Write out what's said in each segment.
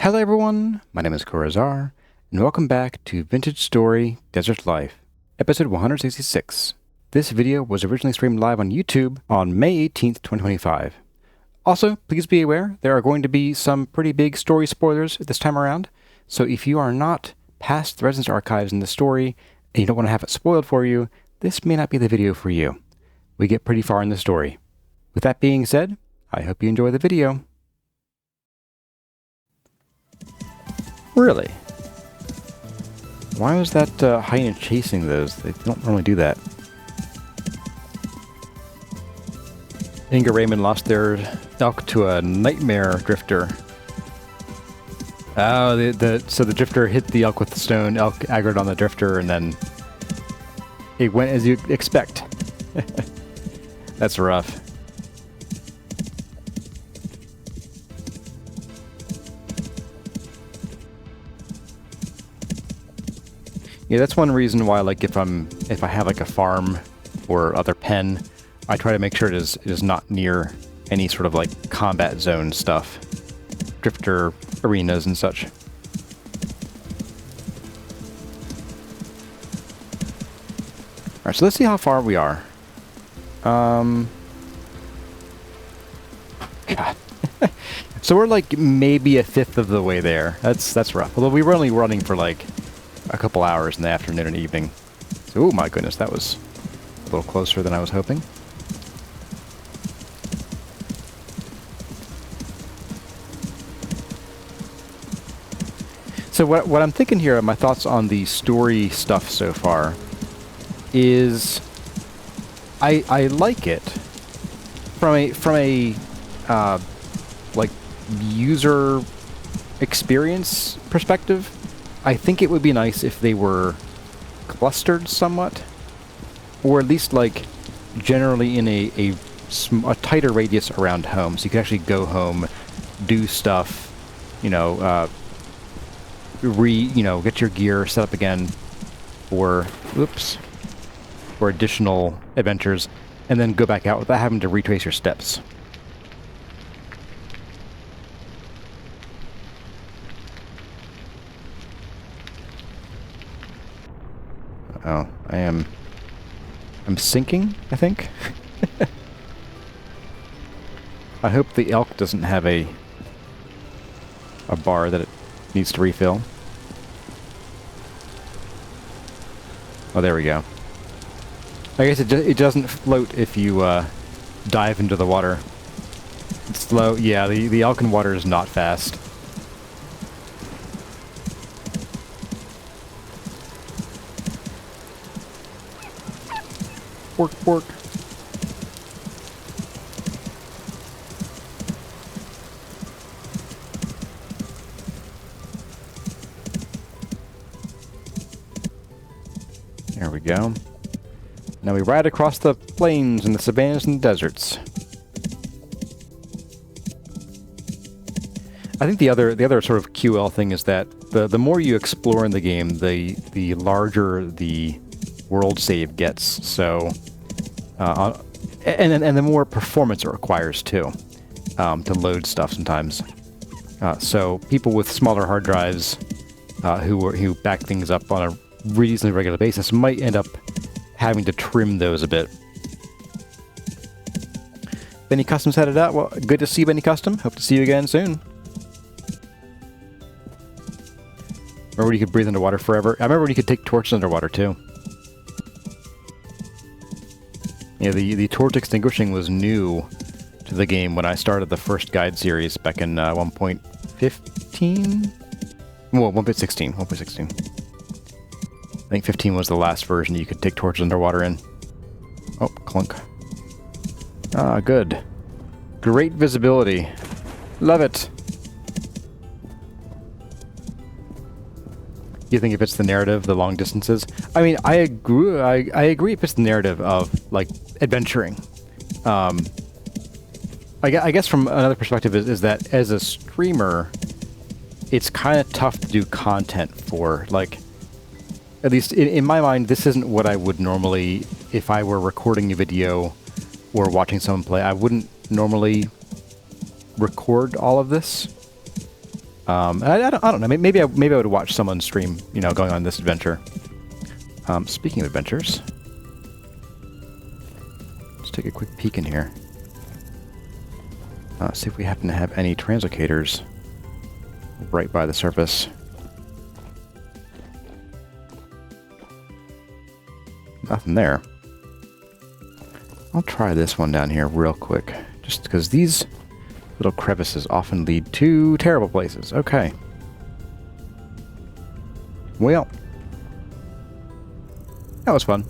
Hello everyone, my name is Corazar, and welcome back to Vintage Story Desert Life, episode 166. This video was originally streamed live on YouTube on May 18th, 2025. Also, please be aware, there are going to be some pretty big story spoilers this time around, so if you are not past the Residence Archives in the story, and you don't want to have it spoiled for you, this may not be the video for you. We get pretty far in the story. With that being said, I hope you enjoy the video. Really? Why was that hyena chasing those? They don't normally do that. Inga Raymond lost their elk to a nightmare drifter. Oh, so the drifter hit the elk with the stone, elk aggroed on the drifter, and then it went as you'd expect. That's rough. Yeah, that's one reason why, like, if I have like a farm or other pen, I try to make sure it is not near any sort of like combat zone stuff, drifter arenas and such. All right, so let's see how far we are. God. So we're like maybe a fifth of the way there. That's rough. Although we were only running for like a couple hours in the afternoon and evening. So, oh my goodness, that was a little closer than I was hoping. So what I'm thinking here, my thoughts on the story stuff so far, is I like it from a like user experience perspective. I think it would be nice if they were clustered somewhat, or at least like generally in a tighter radius around home, so you can actually go home, do stuff, get your gear set up again for additional adventures, and then go back out without having to retrace your steps. Oh, I'm sinking, I think. I hope the elk doesn't have a bar that it needs to refill. Oh, there we go. I guess it doesn't float if you dive into the water. It's slow. Yeah, the elk in water is not fast. Pork. There we go. Now we ride across the plains and the savannas and the deserts. I think the other sort of QL thing is that the more you explore in the game, the larger the world save gets. So. And the more performance it requires too, to load stuff sometimes. So people with smaller hard drives, who back things up on a reasonably regular basis, might end up having to trim those a bit. Benny Custom's headed out. Well, good to see Benny Custom. Hope to see you again soon. Remember when you could breathe underwater forever? I remember when you could take torches underwater too. Yeah, the torch extinguishing was new to the game when I started the first guide series back in 1.15? Well, 1.16. 1.16. I think 15 was the last version you could take torches underwater in. Oh, clunk. Ah, good. Great visibility. Love it. You think it fits the narrative, the long distances? I mean, I agree it fits the narrative of, like, adventuring. I guess from another perspective is that as a streamer, it's kind of tough to do content for, like, at least in my mind, this isn't what I would normally, if I were recording a video or watching someone play, I wouldn't normally record all of this. I don't know. Maybe I would watch someone stream, you know, going on this adventure. Speaking of adventures, let's take a quick peek in here. See if we happen to have any translocators right by the surface. Nothing there. I'll try this one down here real quick, just because these little crevices often lead to terrible places. Okay. Well, that was fun.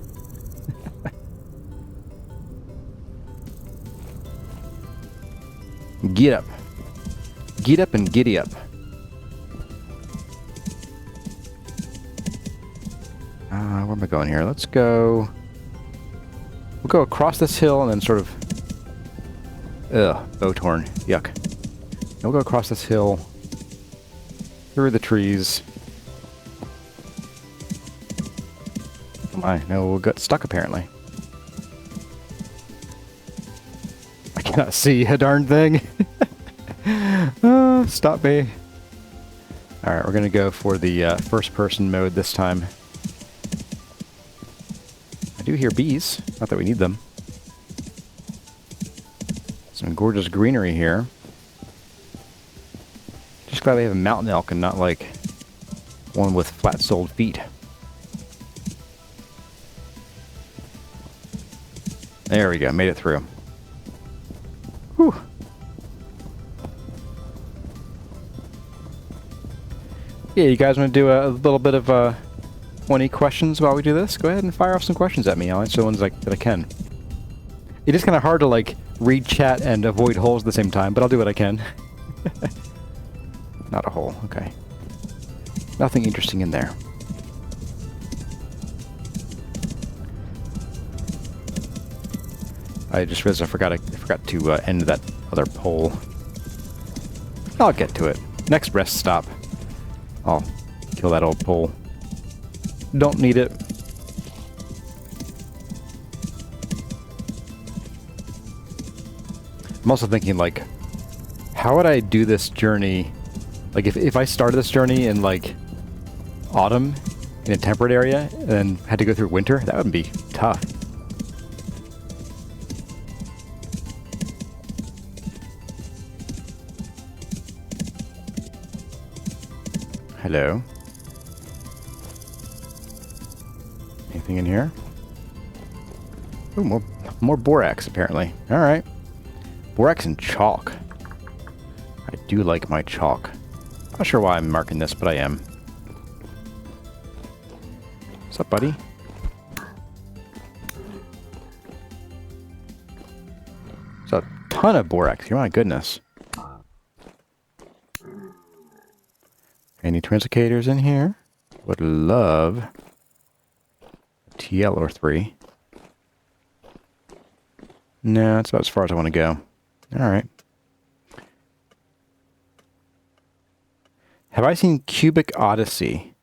Get up. Get up and giddy up. Where am I going here? Let's go... We'll go across this hill and then sort of... Bow-torn. Yuck. And we'll go across this hill, through the trees. Oh my, no, we'll get stuck apparently. I cannot see a darn thing. Stop me. Alright, we're gonna go for the first-person mode this time. I do hear bees. Not that we need them. Some gorgeous greenery here. Just glad we have a mountain elk and not like one with flat-soled feet. There we go, made it through. Whew. Yeah, you guys want to do a little bit of 20 questions while we do this? Go ahead and fire off some questions at me. I'll answer the ones that I can. It is kind of hard to like read chat and avoid holes at the same time, but I'll do what I can. Not a hole, okay. Nothing interesting in there. I just realized I forgot to end that other poll. I'll get to it. Next rest stop. I'll kill that old pole. Don't need it. I'm also thinking, like, how would I do this journey? Like, if I started this journey in, like, autumn in a temperate area and then had to go through winter, that would be tough. Hello. Anything in here? Ooh, more borax, apparently. Alright. Borax and chalk. I do like my chalk. Not sure why I'm marking this, but I am. What's up, buddy? There's a ton of borax here, my goodness. Any translocators in here? Would love TL or 3. No, that's about as far as I want to go. Alright. Have I seen Cubic Odyssey?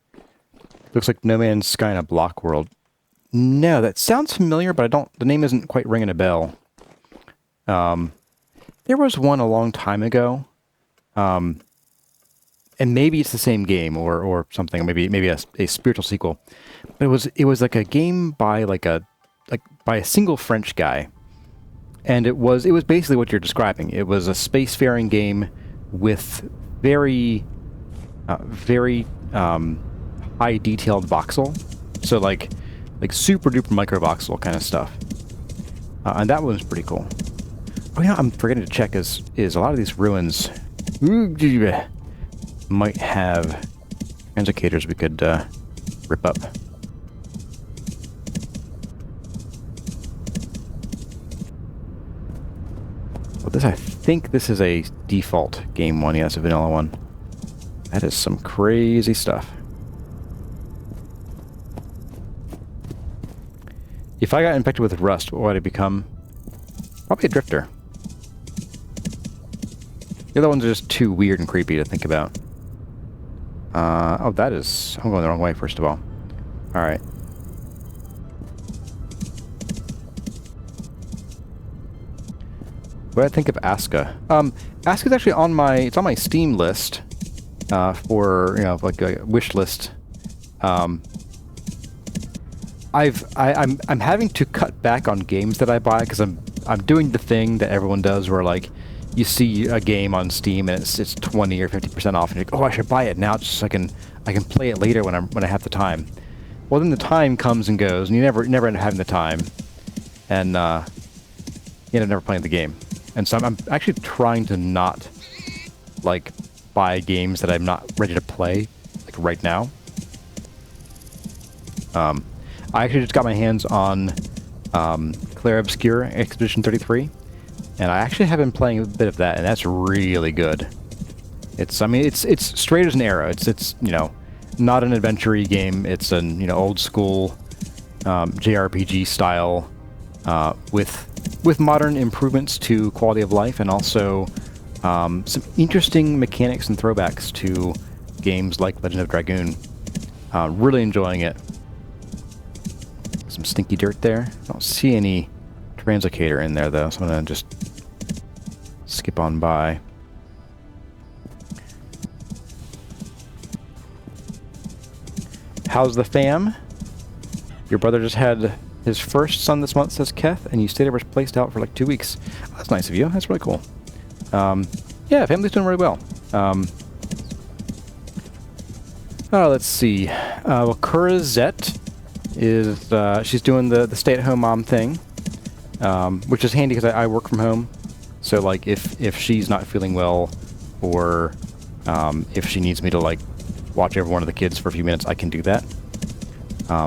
Looks like No Man's Sky in a block world. No, that sounds familiar, but the name isn't quite ringing a bell. There was one a long time ago. And maybe it's the same game or something, maybe a spiritual sequel. But it was like a game by by a single French guy. And it was basically what you're describing. It was a spacefaring game with very high detailed voxel. So like super duper micro voxel kind of stuff. And that one was pretty cool. Oh yeah, I'm forgetting to check is a lot of these ruins might have indicators we could rip up. Well, I think this is a default game one. Yeah, it's a vanilla one. That is some crazy stuff. If I got infected with rust, what would I become? Probably a drifter. The other ones are just too weird and creepy to think about. Oh, that is... I'm going the wrong way, first of all. Alright. What do I think of Aska? Aska's actually on my... It's on my Steam list. for, you know, like a wish list. I'm having to cut back on games that I buy because I'm doing the thing that everyone does where like you see a game on Steam and it's 20 or 50% off and you're like, oh, I should buy it now just so I can play it later when I have the time. Well, then the time comes and goes and you never end up having the time, and you end up never playing the game. And so I'm actually trying to not like buy games that I'm not ready to play like right now. I actually just got my hands on Clair Obscur Expedition 33, and I actually have been playing a bit of that, and that's really good. It's straight as an arrow. It's you know, not an adventure-y game. It's an, you know, old school JRPG style with modern improvements to quality of life, and also some interesting mechanics and throwbacks to games like Legend of Dragoon. Really enjoying it. Some stinky dirt there. I don't see any translocator in there though, so I'm gonna just skip on by. How's the fam? Your brother just had his first son this month, says Keth, and you stayed over placed out for like 2 weeks. Oh, that's nice of you. That's really cool. Yeah, family's doing really well. Let's see. Well, Kurazette is she's doing the stay-at-home mom thing, which is handy because I work from home. So like if she's not feeling well, or if she needs me to like watch every one of the kids for a few minutes, I can do that.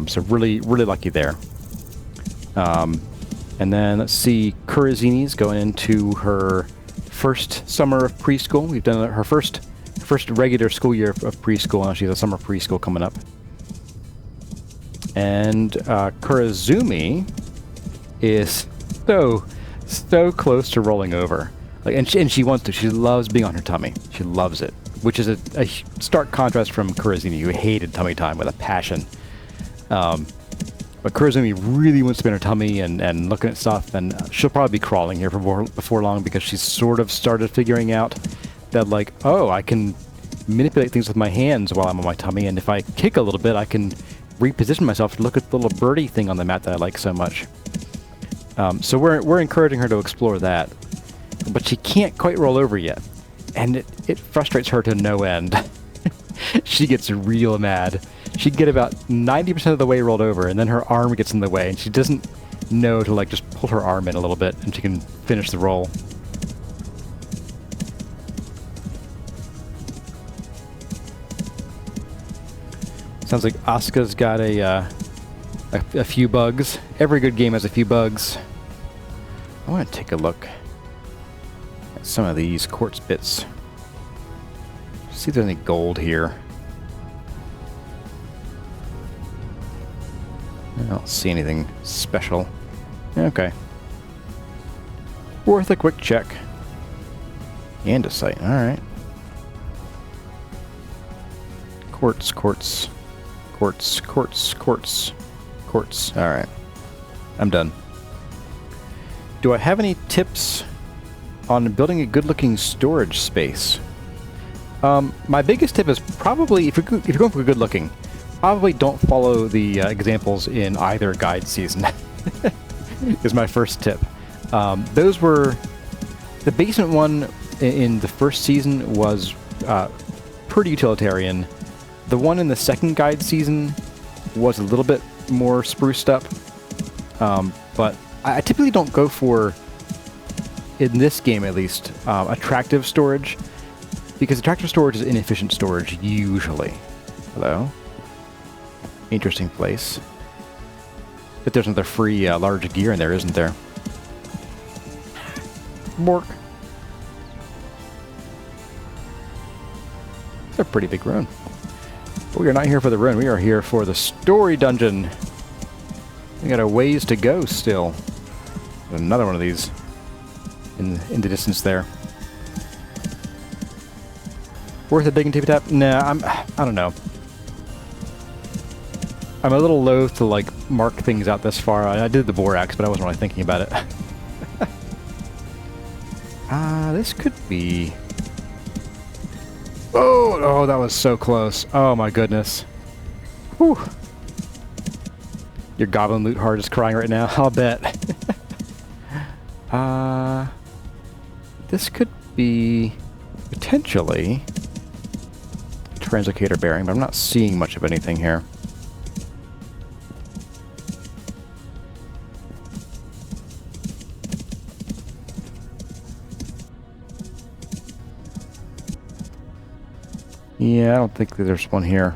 So really lucky there. And then let's see, Kurazini's going into her first summer of preschool. We've done her first regular school year of preschool, and she has a summer preschool coming up. And Kurazumi is so close to rolling over. Like, and she wants to. She loves being on her tummy. She loves it, which is a stark contrast from Kurazumi, who hated tummy time with a passion. But Kurazumi really wants to be on her tummy and looking at stuff, and she'll probably be crawling here before long, because she's sort of started figuring out that, like, oh, I can manipulate things with my hands while I'm on my tummy, and if I kick a little bit, I can reposition myself to look at the little birdie thing on the mat that I like so much. So we're encouraging her to explore that, but she can't quite roll over yet, and it frustrates her to no end. She gets real mad. She'd get about 90% of the way rolled over, and then her arm gets in the way, and she doesn't know to like just pull her arm in a little bit, and she can finish the roll. Sounds like Asuka's got a few bugs. Every good game has a few bugs. I want to take a look at some of these quartz bits. See if there's any gold here. I don't see anything special. Okay. Worth a quick check. Andesite, alright. Quartz. Alright. I'm done. Do I have any tips on building a good-looking storage space? My biggest tip is probably, if you're going for good-looking, probably don't follow the examples in either guide season. Is my first tip. Those were... The basement one in the first season was pretty utilitarian. The one in the second guide season was a little bit more spruced up. But I typically don't go for, in this game at least, attractive storage. Because attractive storage is inefficient storage, usually. Hello? Interesting place. But there's another free large gear in there, isn't there? Bork. It's a pretty big rune. But we are not here for the rune, we are here for the story dungeon. We got a ways to go still. There's another one of these in the distance there. Worth a digging tippy tap? Nah, I don't know. I'm a little loath to like mark things out this far. I did the borax, but I wasn't really thinking about it. This could be... Oh, that was so close. Oh my goodness. Whew. Your goblin loot heart is crying right now, I'll bet. This could be potentially a translocator bearing, but I'm not seeing much of anything here. Yeah, I don't think that there's one here.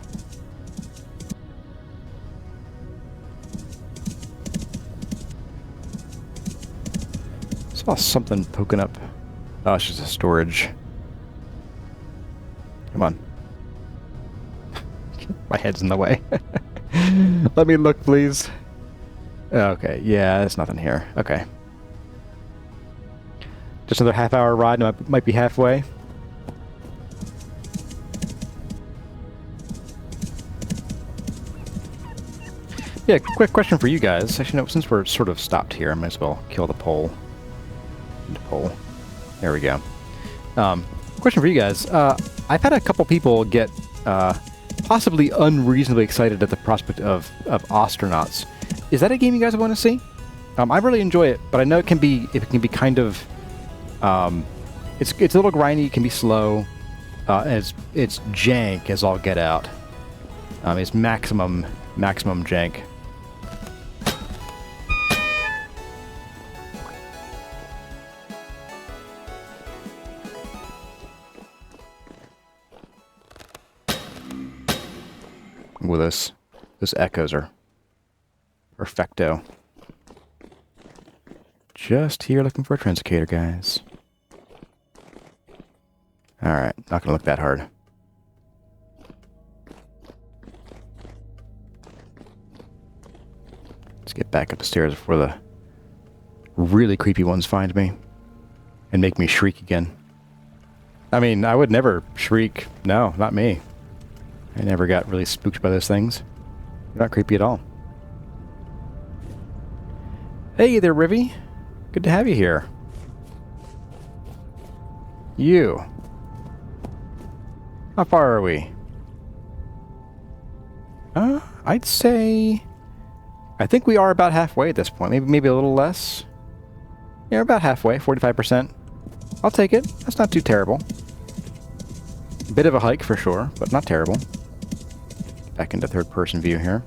Saw something poking up. Oh, it's just a storage. Come on. My head's in the way. Let me look, please. Okay, yeah, there's nothing here. Okay. Just another half-hour ride, and I might be halfway. Yeah, quick question for you guys. Actually, no, since we're sort of stopped here, I might as well kill the pole. The pole. There we go. Question for you guys. I've had a couple people get possibly unreasonably excited at the prospect of Astronauts. Is that a game you guys want to see? I really enjoy it, but I know it can be kind of it's a little grindy, it can be slow. It's jank as all get out. It's maximum jank. With those echoes are perfecto. Just here looking for a translocator, guys. Alright, not gonna look that hard. Let's get back up the stairs before the really creepy ones find me and make me shriek again. I mean, I would never shriek. No, not me. I never got really spooked by those things. They're not creepy at all. Hey there, Rivy. Good to have you here. You. How far are we? I'd say... I think we are about halfway at this point. Maybe a little less. Yeah, about halfway, 45%. I'll take it. That's not too terrible. Bit of a hike for sure, but not terrible. Back into third-person view here.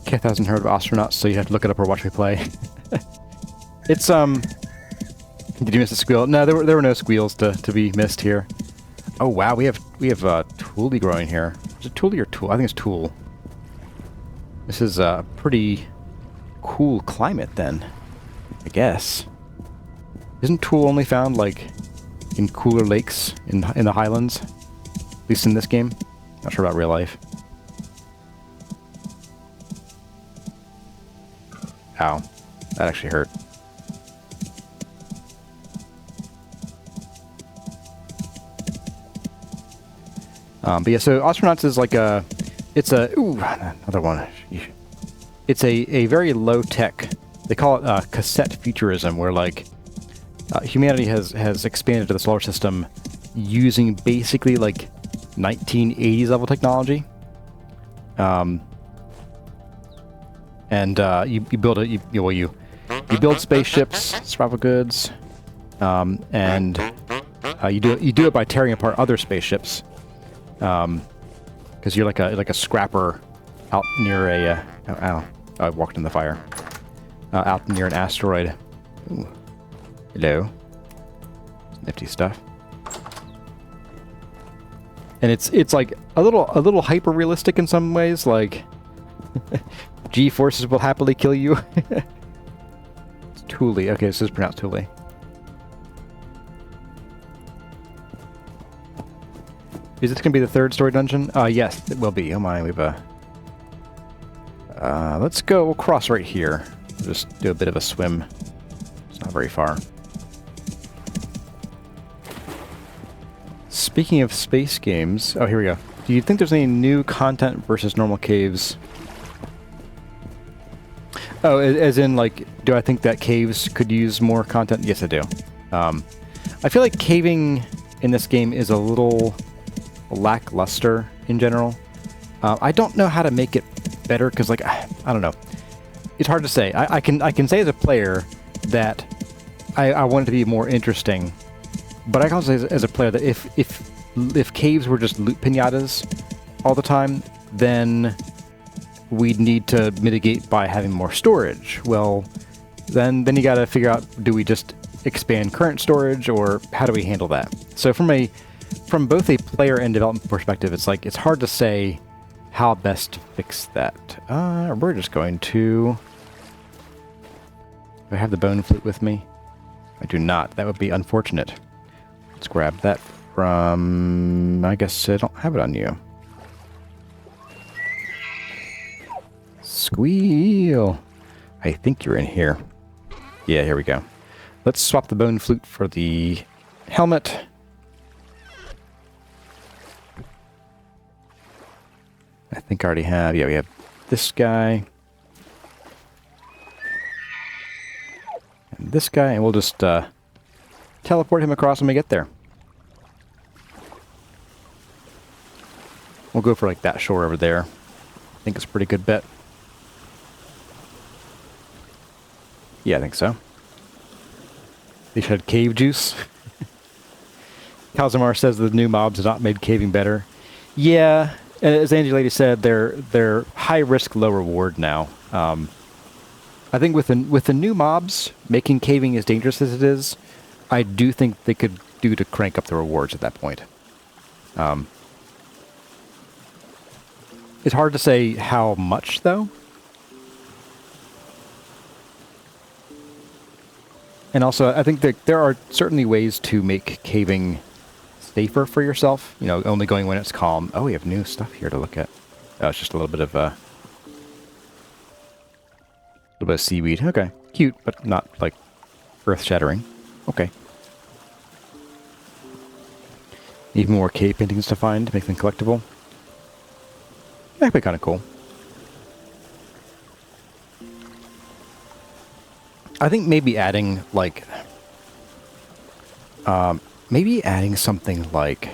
Okay, 1,000 heard of Astronauts, so you have to look it up or watch me play. It's, Did you miss a squeal? No, there were no squeals to be missed here. Oh, wow, we have Toolie growing here. Is it Toolie or Tool? I think it's Tool. This is a pretty cool climate, then. I guess. Isn't Tool only found, like, in cooler lakes in the Highlands? At least in this game. Not sure about real life. Ow. That actually hurt. But yeah, so Astronauts is like a... It's a... Ooh, another one. It's a very low-tech... They call it cassette futurism, where, like... humanity has expanded to the solar system using basically like 1980s level technology, and you build you build spaceships, survival goods, and you do it by tearing apart other spaceships, because you're like a scrapper out near a I walked in the fire, out near an asteroid. Ooh. Hello. Nifty stuff. And it's like a little hyper realistic in some ways, like G-forces will happily kill you. It's Toolie. Okay, this is pronounced Toolie. Is this gonna be the third story dungeon? Yes, it will be. Oh my, we've let's go across right here. We'll just do a bit of a swim. It's not very far. Speaking of space games... Oh, here we go. Do you think there's any new content versus normal caves? Oh, as in, like, do I think that caves could use more content? Yes, I do. I feel like caving in this game is a little lackluster in general. I don't know how to make it better because, like, I don't know. It's hard to say. I can say as a player that I want it to be more interesting, but I can also say as a player that if caves were just loot pinatas all the time, then we'd need to mitigate by having more storage. Well, then you got to figure out, do we just expand current storage, or how do we handle that? So from both a player and development perspective, it's hard to say how best to fix that. We're just going to... Do I have the bone flute with me? I do not. That would be unfortunate. Let's grab that from... I guess I don't have it on you. Squeal! I think you're in here. Yeah, here we go. Let's swap the bone flute for the helmet. I think I already have... Yeah, we have this guy. And this guy, and we'll just teleport him across when we get there. We'll go for like that shore over there. I think it's a pretty good bet. Yeah, I think so. They should have cave juice. Kalzamar says the new mobs have not made caving better. Yeah, as Angie Lady said, they're high risk, low reward now. I think with the new mobs, making caving as dangerous as it is, I do think they could do to crank up the rewards at that point. It's hard to say how much, though. And also, I think that there are certainly ways to make caving safer for yourself. You know, only going when it's calm. Oh, we have new stuff here to look at. Oh, it's just a little bit of seaweed. Okay, cute, but not like earth-shattering. Okay. Even more cave paintings to find to make them collectible. That'd be kind of cool. I think maybe adding like, something like,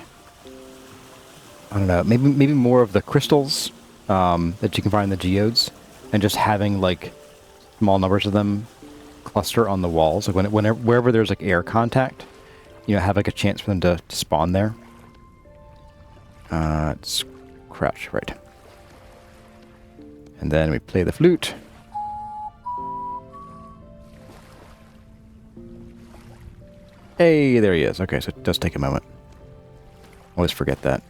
I don't know, maybe more of the crystals that you can find in the geodes, and just having like small numbers of them cluster on the walls. Like wherever there's like air contact, you know, have like a chance for them to spawn there. It's crouch, right. And then we play the flute. Hey, there he is. Okay, so it does take a moment. Always forget that.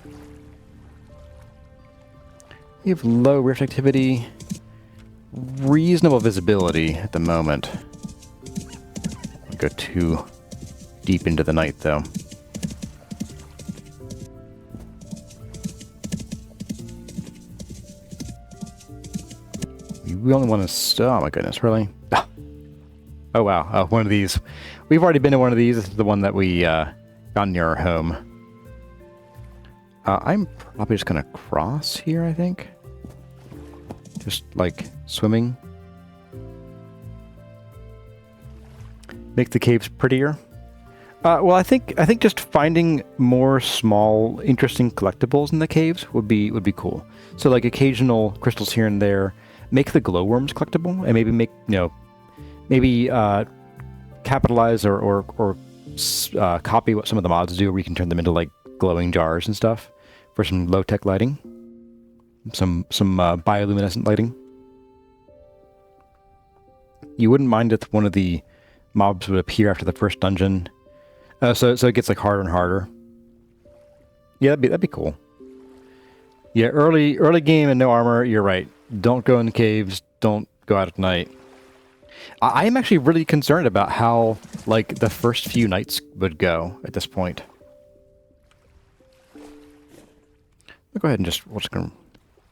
We have low rift activity. Reasonable visibility at the moment. Don't go too deep into the night, though. We only want to... Oh my goodness, really? Oh wow, one of these. We've already been to one of these. This is the one that we got near our home. I'm probably just going to cross here, I think. Just like swimming. Make the caves prettier. Well, I think just finding more small, interesting collectibles in the caves would be cool. So like occasional crystals here and there. Make the glowworms collectible, and maybe make, you know, maybe capitalize or copy what some of the mods do, where you can turn them into like glowing jars and stuff for some low-tech lighting, some bioluminescent lighting. You wouldn't mind if one of the mobs would appear after the first dungeon, so it gets like harder and harder. Yeah, that'd be cool. Yeah, early game and no armor. You're right. Don't go in the caves. Don't go out at night. I am actually really concerned about how, like, the first few nights would go at this point. We'll go ahead and we're just going to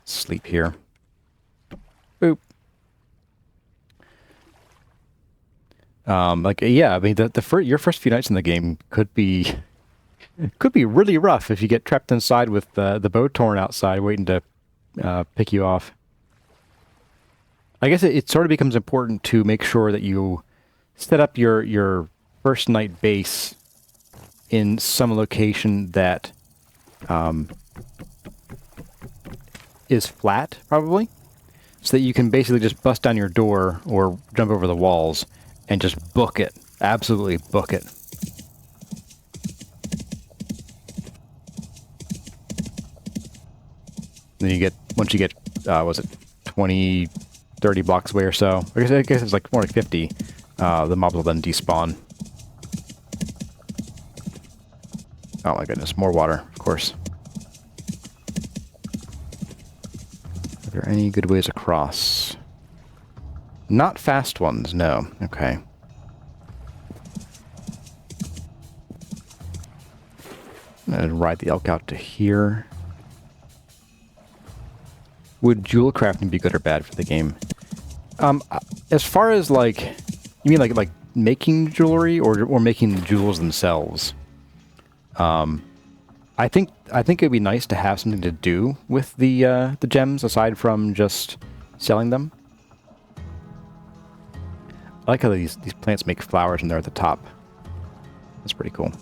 sleep here. Boop. Yeah, I mean, your first few nights in the game could be really rough if you get trapped inside with the bow torn outside waiting to pick you off. I guess it sort of becomes important to make sure that you set up your first night base in some location that is flat, probably, so that you can basically just bust down your door or jump over the walls and just book it. Absolutely book it. Then you get, once you get, was it 20, 30 blocks away or so? I guess it's like more like 50. The mobs will then despawn. Oh my goodness, more water, of course. Are there any good ways across? Not fast ones, no. Okay. I'm gonna ride the elk out to here. Would jewel crafting be good or bad for the game? As far as like, you mean like making jewelry or making the jewels themselves? I think it'd be nice to have something to do with the gems aside from just selling them. I like how these plants make flowers and they're at the top. That's pretty cool.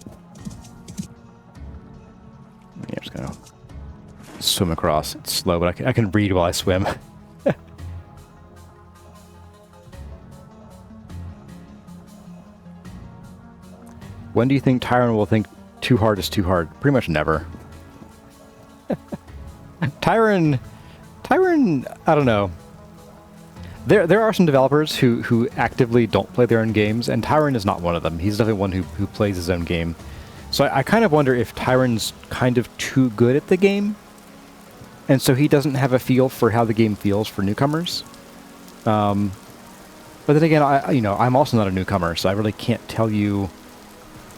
Yeah, I'm just gonna swim across. It's slow, but I can read while I swim. When do you think Tyron will think too hard is too hard? Pretty much never. Tyron, I don't know. There are some developers who actively don't play their own games, and Tyron is not one of them. He's definitely one who plays his own game. So I kind of wonder if Tyron's kind of too good at the game, and so he doesn't have a feel for how the game feels for newcomers. But then again, I'm also not a newcomer, so I really can't tell you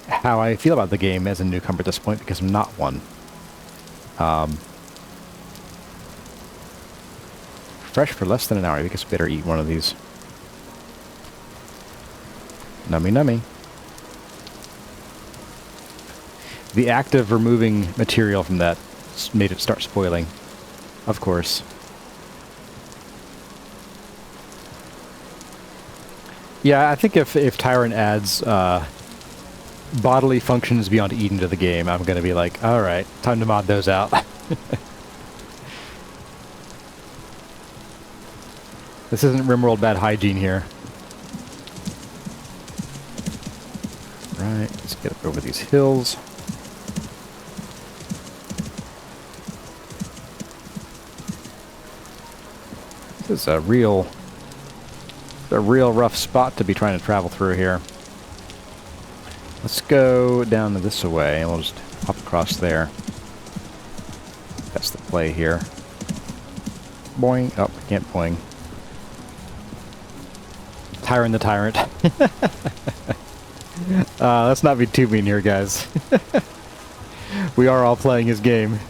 how I feel about the game as a newcomer at this point, because I'm not one. Fresh for less than an hour. I guess we better eat one of these. Nummy nummy. The act of removing material from that made it start spoiling. Of course. Yeah, I think if Tyron adds bodily functions beyond eating to the game, I'm going to be like, alright, time to mod those out. This isn't RimWorld bad hygiene here. Right, let's get up over these hills. This is a real rough spot to be trying to travel through here. Let's go down this way, and we'll just hop across there. That's the play here. Boing. Oh, I can't boing. Tyron the Tyrant. Let's not be too mean here, guys. We are all playing his game.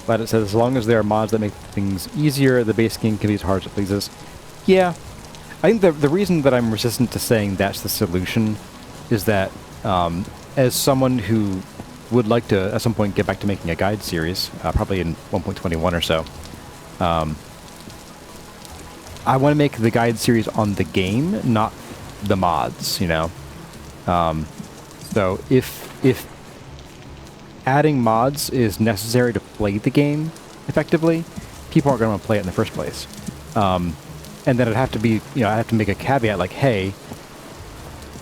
But it says, as long as there are mods that make things easier, the base game can be as hard as it pleases. Yeah. I think the reason that I'm resistant to saying that's the solution is that as someone who would like to, at some point, get back to making a guide series, probably in 1.21 or so, I want to make the guide series on the game, not the mods, you know? So if adding mods is necessary to play the game effectively, people aren't going to want to play it in the first place. And then it'd have to be, I have to make a caveat like, hey,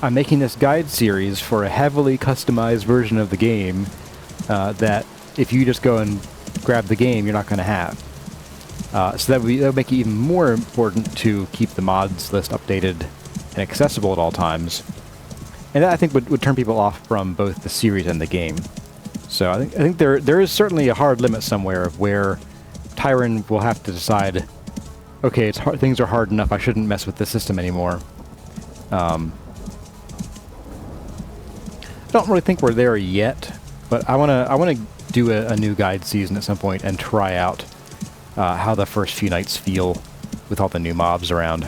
I'm making this guide series for a heavily customized version of the game that if you just go and grab the game, you're not going to have. So that would make it even more important to keep the mods list updated and accessible at all times. And that, I think, would turn people off from both the series and the game. So I think there is certainly a hard limit somewhere of where Tyron will have to decide, okay, it's hard, things are hard enough, I shouldn't mess with the system anymore. I don't really think we're there yet, but I wanna do a new guide season at some point and try out how the first few nights feel with all the new mobs around,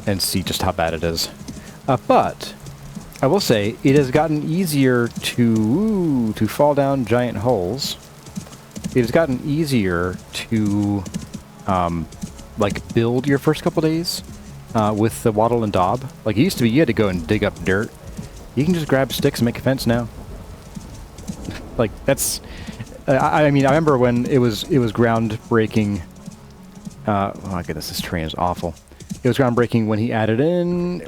and see just how bad it is. But I will say it has gotten easier to fall down giant holes. It has gotten easier to like build your first couple days with the wattle and daub. Like, it used to be you had to go and dig up dirt. You can just grab sticks and make a fence now. Like, that's... I mean, I remember when it was groundbreaking. Oh my goodness, this terrain is awful. It was groundbreaking when he added in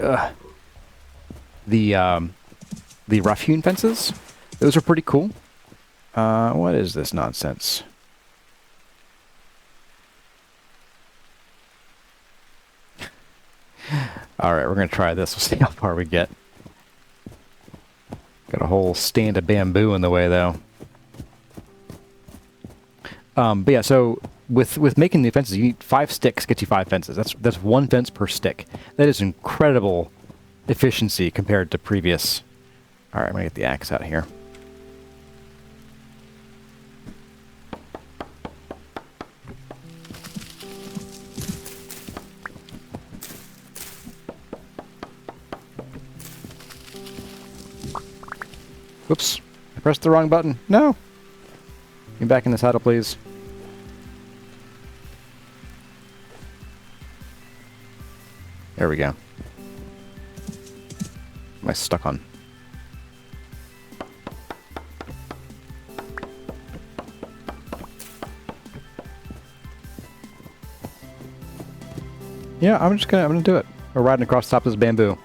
the rough-hewn fences. Those are pretty cool. What is this nonsense? All right, we're gonna try this. We'll see how far we get. Got a whole stand of bamboo in the way, though. But yeah, so with making the fences, you need 5 sticks, get you 5 fences. That's 1 fence per stick. That is incredible efficiency compared to previous. All right, I'm gonna get the axe out here. Whoops, I pressed the wrong button. No. Get back in the saddle, please. There we go. Am I stuck on? Yeah, I'm gonna do it. We're riding across the top of this bamboo.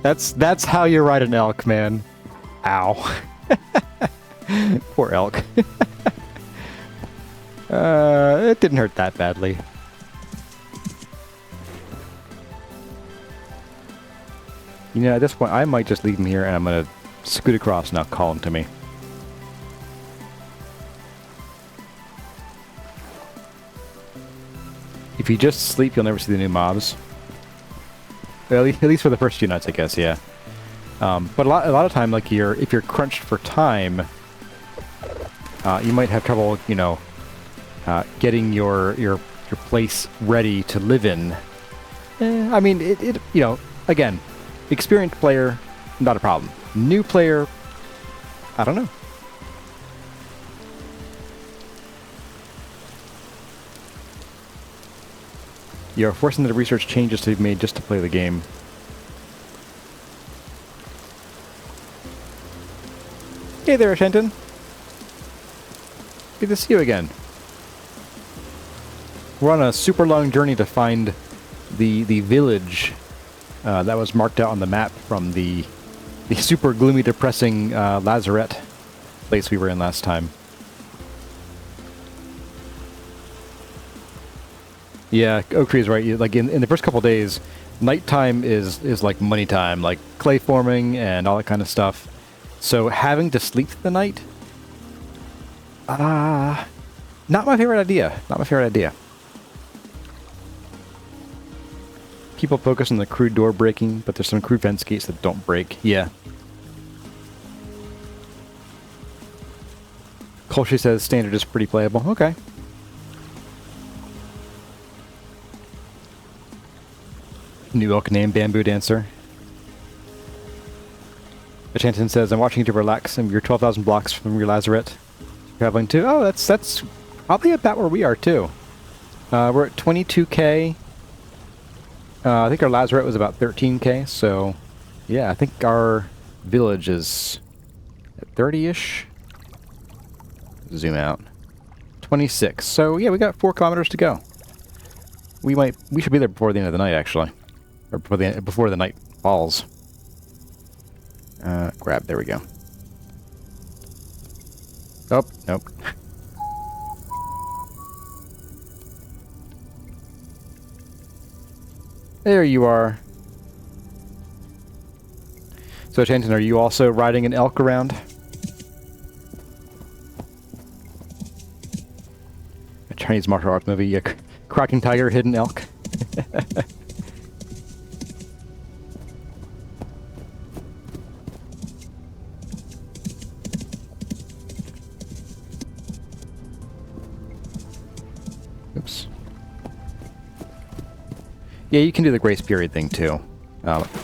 That's how you ride an elk, man. Ow. Poor elk. It didn't hurt that badly. You know, at this point, I might just leave him here and I'm gonna scoot across and I'll call him to me. If you just sleep, you'll never see the new mobs. Well, at least for the first few nights, I guess, yeah. But a lot of time, like if you're crunched for time, you might have trouble, you know, getting your place ready to live in. I mean, it you know, again, experienced player, not a problem. New player, I don't know. You're forcing the research changes to be made just to play the game. Hey there, Shenton. Good to see you again. We're on a super long journey to find the village that was marked out on the map from the super gloomy, depressing lazarette place we were in last time. Yeah, Oakree is right. Like in the first couple days, nighttime is like money time, like clay forming and all that kind of stuff. So having to sleep through the night, not my favorite idea. Not my favorite idea. People focus on the crude door breaking, but there's some crude fence gates that don't break. Yeah. Colshy says standard is pretty playable. Okay. New elk name, Bamboo Dancer. Achanton says, I'm watching you to relax and you're 12,000 blocks from your lazarette. Traveling to... Oh, that's probably about where we are, too. We're at 22k. I think our lazarette was about 13k, so... Yeah, I think our village is at 30-ish. Zoom out. 26. So, yeah, we got 4 kilometers to go. We should be there before the end of the night, actually. Or before the night falls. Grab, there we go. Oh, nope. There you are. So, Chanton, are you also riding an elk around? A Chinese martial arts movie, a cracking tiger, hidden elk. Oops. Yeah, you can do the grace period thing too.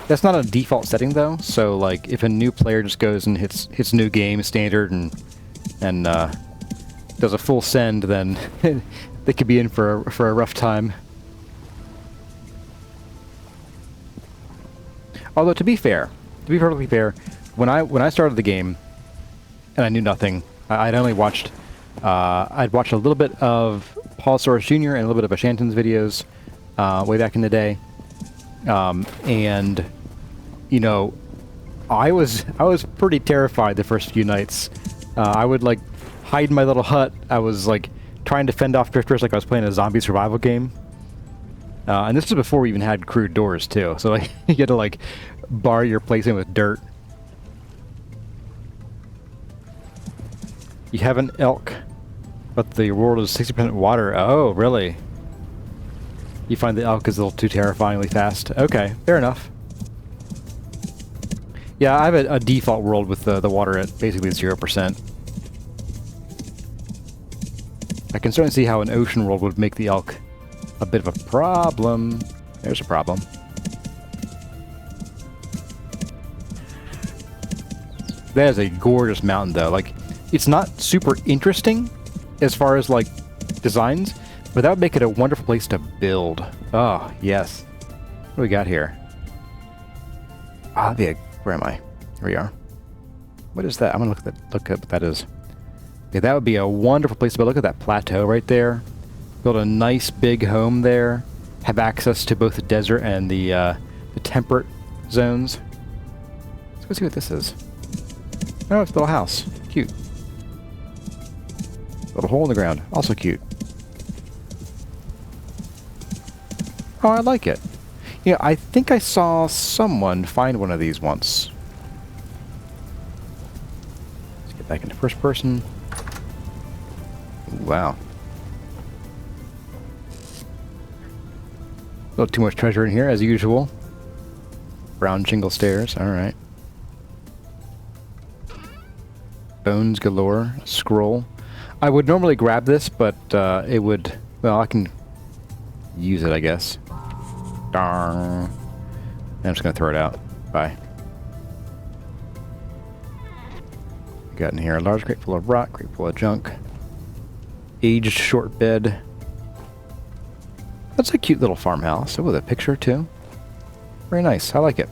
That's not a default setting though, so like if a new player just goes and hits new game standard and does a full send, then they could be in for a rough time. Although to be perfectly fair, when I started the game, and I knew nothing, I'd only watched, I'd watched a little bit of Paul Soros Jr. and a little bit of Ashanton's videos way back in the day, and you know, I was pretty terrified the first few nights. I would like hide in my little hut. I was like trying to fend off drifters like I was playing a zombie survival game. And this was before we even had crude doors too. So like you had to like bar your place in with dirt. You have an elk, but the world is 60% water. Oh, really? You find the elk is a little too terrifyingly fast. Okay, fair enough. Yeah, I have a default world with the water at basically 0%. I can certainly see how an ocean world would make the elk a bit of a problem. There's a problem. That is a gorgeous mountain, though. Like, it's not super interesting as far as, like, designs, but that would make it a wonderful place to build. Oh, yes. What do we got here? Ah, where am I? Here we are. What is that? I'm gonna look at what that is. Yeah, that would be a wonderful place to build. Look at that plateau right there. Build a nice big home there. Have access to both the desert and the temperate zones. Let's go see what this is. Oh, it's a little house. Cute. Little hole in the ground. Also cute. Oh, I like it. Yeah, I think I saw someone find one of these once. Let's get back into first person. Wow. A little too much treasure in here, as usual. Brown shingle stairs, alright. Bones galore. Scroll. I would normally grab this, but it would... Well, I can use it, I guess. Darn. I'm just going to throw it out. Bye. Got in here a large crate full of rock, crate full of junk. Aged short bed. That's a cute little farmhouse. Oh, with a picture, too. Very nice. I like it.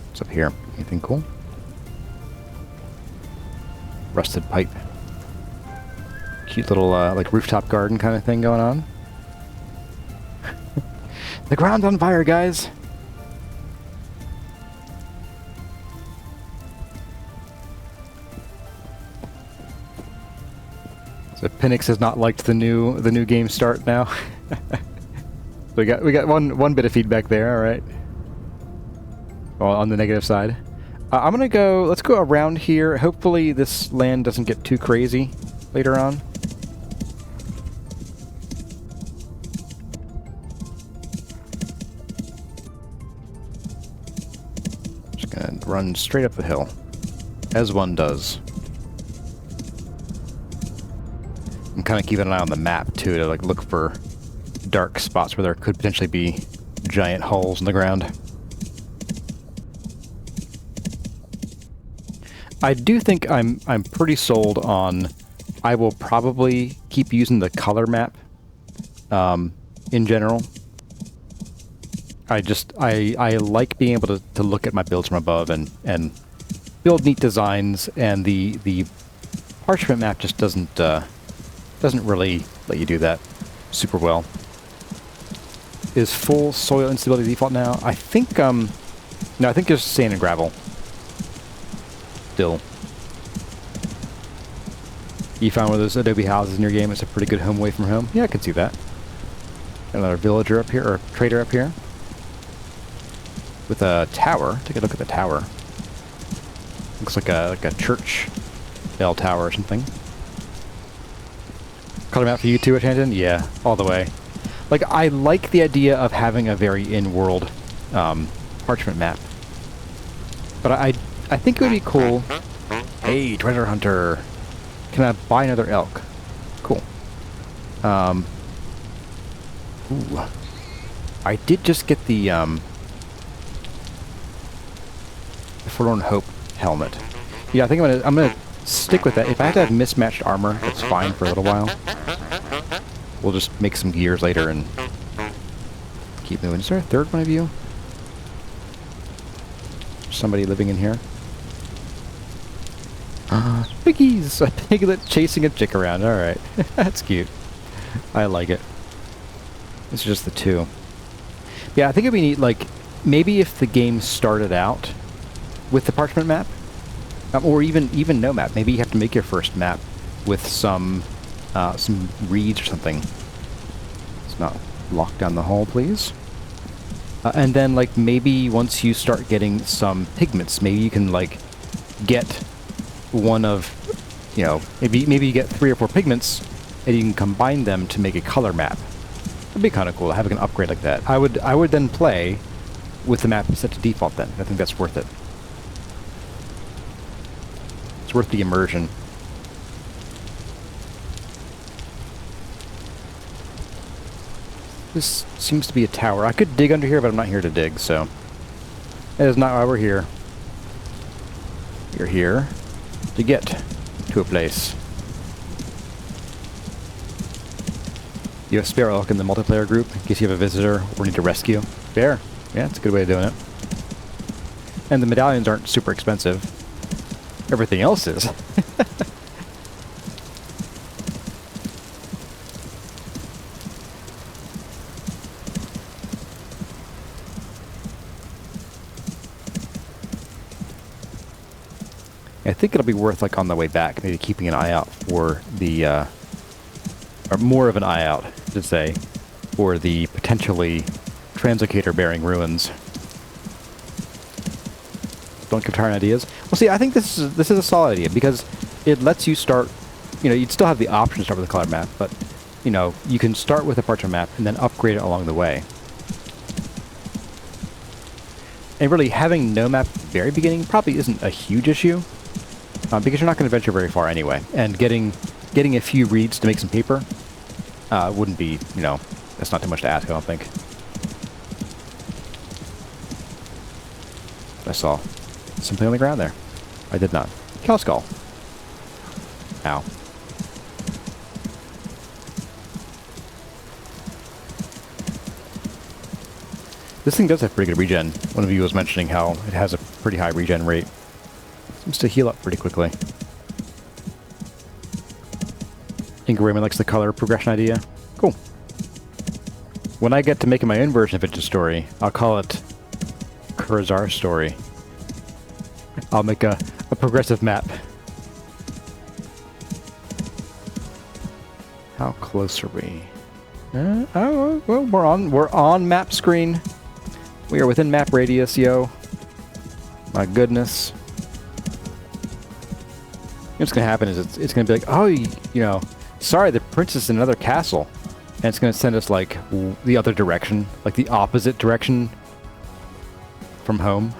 What's up here? Anything cool? Rusted pipe. Cute little, like, rooftop garden kind of thing going on. The ground's on fire, guys! So Pinix has not liked the new game start now. So we got one bit of feedback there, all right. Well, on the negative side. I'm gonna go. Let's go around here. Hopefully this land doesn't get too crazy later on. Just gonna run straight up the hill, as one does. I'm kind of keeping an eye on the map too to like look for dark spots where there could potentially be giant holes in the ground. I do think I'm pretty sold on. I will probably keep using the color map in general. I like being able to look at my builds from above and build neat designs, and the parchment map just doesn't really let you do that super well. Is full soil instability default now? I think no, I think there's sand and gravel. Still. You found one of those adobe houses in your game. It's a pretty good home away from home. Yeah, I can see that. Another villager up here, or trader up here. With a tower. Take a look at the tower. Looks like a church bell tower or something. Color map for you too, Ashanton? Yeah, all the way. Like, I like the idea of having a very in-world parchment map. But I think it would be cool. Hey, treasure hunter. Can I buy another elk? Cool. Ooh. I did just get the Forlorn Hope helmet. Yeah, I think I'm gonna stick with that. If I have to have mismatched armor, that's fine for a little while. We'll just make some gears later and keep moving. Is there a third one of you? Somebody living in here? Piggies! A piglet chasing a chick around. Alright. That's cute. I like it. It's just the two. Yeah, I think it'd be neat, like, maybe if the game started out with the parchment map, or even no map. Maybe you have to make your first map with some reeds or something. Let's not lock down the hole, please. And then, like, maybe once you start getting some pigments, maybe you can, like, get one of, you know, maybe you get 3 or 4 pigments, and you can combine them to make a color map. It'd be kind of cool having an upgrade like that. I would then play with the map set to default then. I think that's worth it. It's worth the immersion. This seems to be a tower. I could dig under here, but I'm not here to dig, so that is not why we're here. We're here to get to a place. You have spare elk in the multiplayer group in case you have a visitor or need to rescue. Fair. Yeah, it's a good way of doing it. And the medallions aren't super expensive. Everything else is. I think it'll be worth, like, on the way back, maybe keeping an eye out for the, or more of an eye out, to say, for the potentially translocator-bearing ruins. Don't give Tyron ideas. Well, see, I think this is a solid idea, because it lets you start, you know, you'd still have the option to start with a color map, but, you know, you can start with a parchment map and then upgrade it along the way. And really, having no map at the very beginning probably isn't a huge issue, because you're not going to venture very far anyway. And getting a few reeds to make some paper wouldn't be, you know, that's not too much to ask, I don't think. I saw something on the ground there. I did not. CobbleSkull. Ow. This thing does have pretty good regen. One of you was mentioning how it has a pretty high regen rate. Seems to heal up pretty quickly. Inga Raymond likes the color progression idea. Cool. When I get to making my own version of Vintage Story, I'll call it Kurzar Story. I'll make a progressive map. How close are we? Oh, well, we're on map screen. We are within map radius, yo. My goodness. What's gonna happen is it's gonna be like, oh, you know, sorry, the princess is in another castle, and it's gonna send us like the other direction, like the opposite direction from home.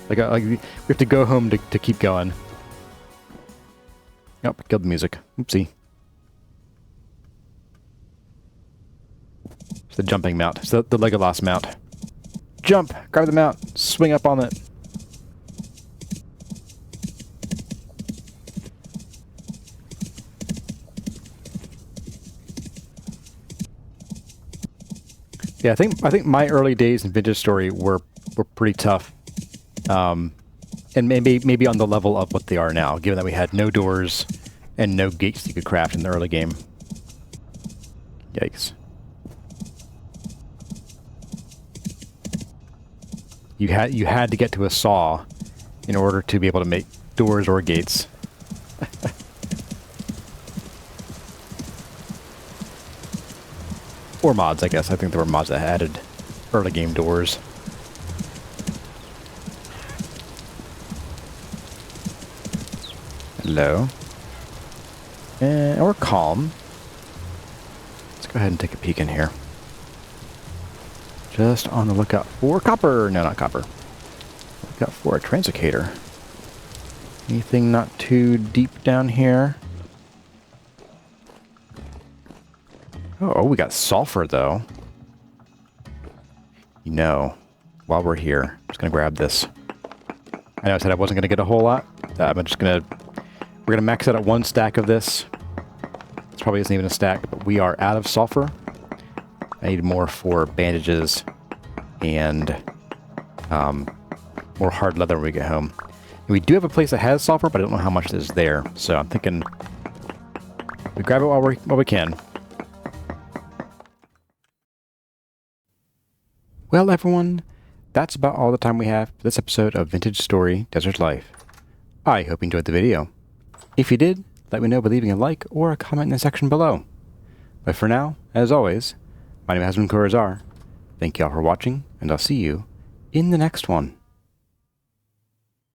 Like we have to go home to keep going. Yep, killed the music. Oopsie. It's the jumping mount. It's the Legolas mount. Jump! Grab the mount! Swing up on it! Yeah, I think my early days in Vintage Story were pretty tough. And maybe on the level of what they are now, given that we had no doors and no gates you could craft in the early game. Yikes. You had to get to a saw in order to be able to make doors or gates. Or mods, I guess. I think there were mods that added early game doors. Hello. And we're calm. Let's go ahead and take a peek in here. Just on the lookout for copper. No, not copper. Look out for a translocator. Anything not too deep down here? Oh, we got sulfur, though. You know, while we're here, I'm just going to grab this. I know I said I wasn't going to get a whole lot. I'm just going to We're going to max out at 1 stack of this. This probably isn't even a stack, but we are out of sulfur. I need more for bandages and more hard leather when we get home. And we do have a place that has sulfur, but I don't know how much is there. So I'm thinking we grab it while we can. Well, everyone, that's about all the time we have for this episode of Vintage Story Desert Life. I hope you enjoyed the video. If you did, let me know by leaving a like or a comment in the section below. But for now, as always, my name has been Corazar. Thank you all for watching, and I'll see you in the next one.